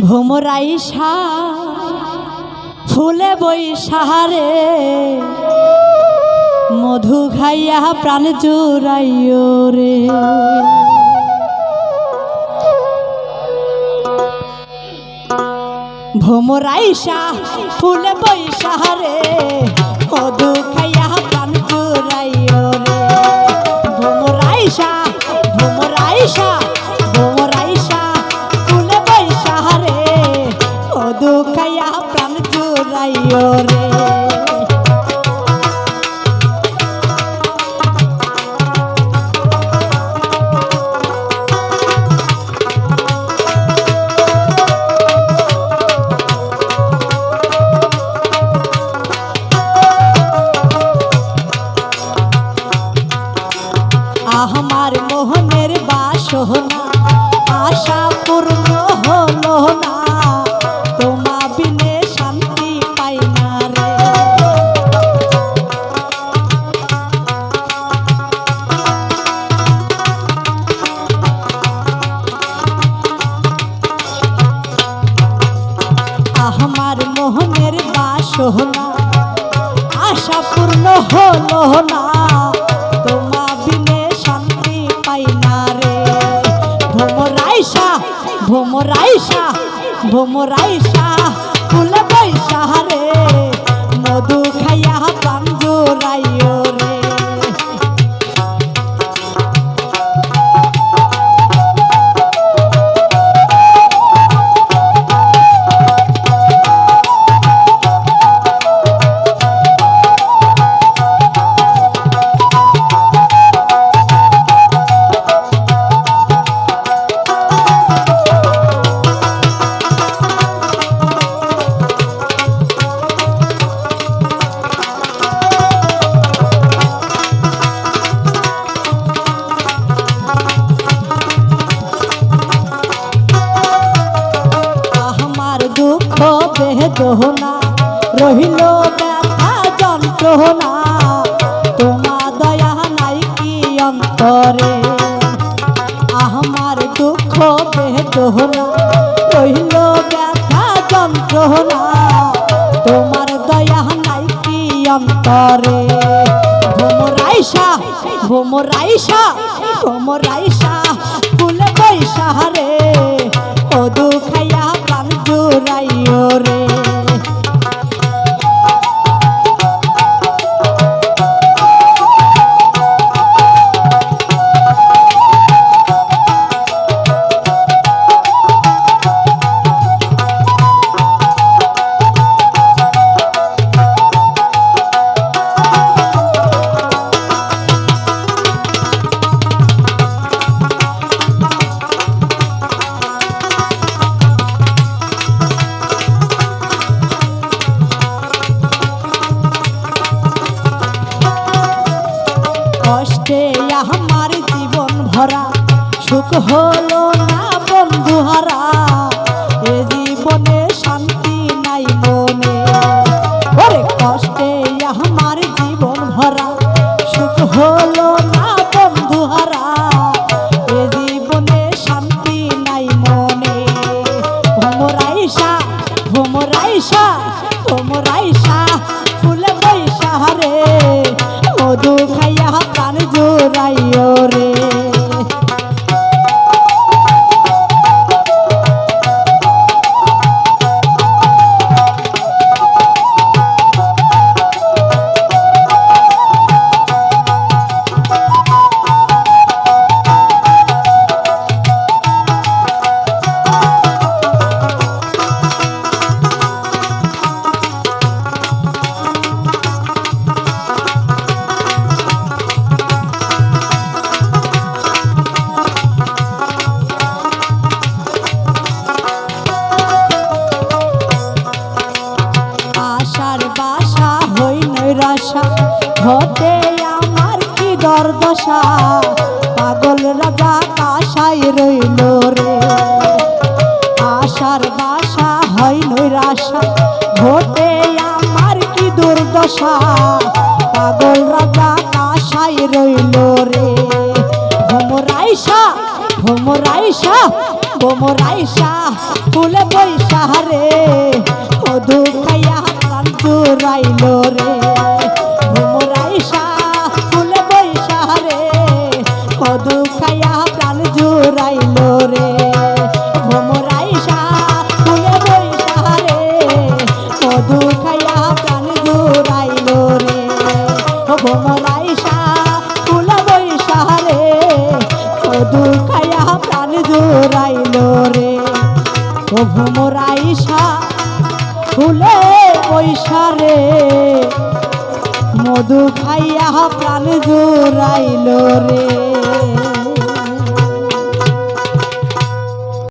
ভোমরাইসা ফুলে বৈশাহারে মধু খাইয়া প্রাণ জুড়াইও রে। ভোমরাইসা ফুলে বৈশাহারে মধু খাইয়া প্রাণ জুড়াইও রে। ভোমরাইসা ভোমরাইসা ভোমরাইসা ফুলে বৈশাহারে মধু খাইয়া প্রাণ জুড়াইও রে। আমার মোহনের বাসনা আশা পূর্ণ হলো না, তোমা বিনে শান্তি পাই না রে। আমার মোহনের বাসনা আশা পূর্ণ হলো না, তোমা বিনে শান্তি পাই না রে। ভোমরাইসা ভোমরাইসা ভোমরাইসা ফুলে বৈশাহারে মধু খাইয়া প্রাণ জুড়াইও রে। দুঃখ বেদনা রহিল ব্যথা যন্ত্রণা, তোমা দয়া নাই কি অন্তরে। আমার দুঃখ বেদনা রহিল ব্যথা যন্ত্রণা, তোমার দয়া নাই কি অন্তরে। ভোমরাইসা ভোমরাইসা ভোমরাইসা ফুলে বৈশাহারে মধু খাইয়া প্রাণ জুড়াইও রে। কষ্টে আমার জীবন ভরা সুখ হলো না বন্ধুহারা, এ জীবনে শান্তি নাই মনে। ওরে কষ্টে আমার জীবন ভরা সুখ হলো না বন্ধুহারা, এ জীবনে শান্তি নাই মনে। ভোমরাইসা ভোমরাইসা ভোমরাইসা ফুলে বৈশাহারে মধু খাইয়া প্রাণ জুড়াইও রে। নিরাশা হতে আমার কি দরদশা, পাগল রাজা কাশায় রইল রে। আশার বাসা হয় নৈরাশা হতে আমার কি দুর্দশা, পাগল রাজা কাশায় রইল রে। ভোমরাইসা ভোমরাইসা ভ্রমর আইসা ফুলে বৈশা রে মধু খাইয়া প্রাণ জুড়াইল রে ভ্রমর আইসা ফুলে বৈশা রে মধু খাইয়া প্রাণ জুড়াইল রে ভ্রমর আইসা ফুলে বৈশা রে মধু খাইয়া প্রাণ জুড়াইল রে ভ্রমর আইসা ফুলে বৈশা রে মধু খাইয়া প্রাণ জুড়াইল রে ও ভ্রমর আইসা ফুলে বৈশা রে মধু খাইয়া প্রাণ জুড়াইল রে।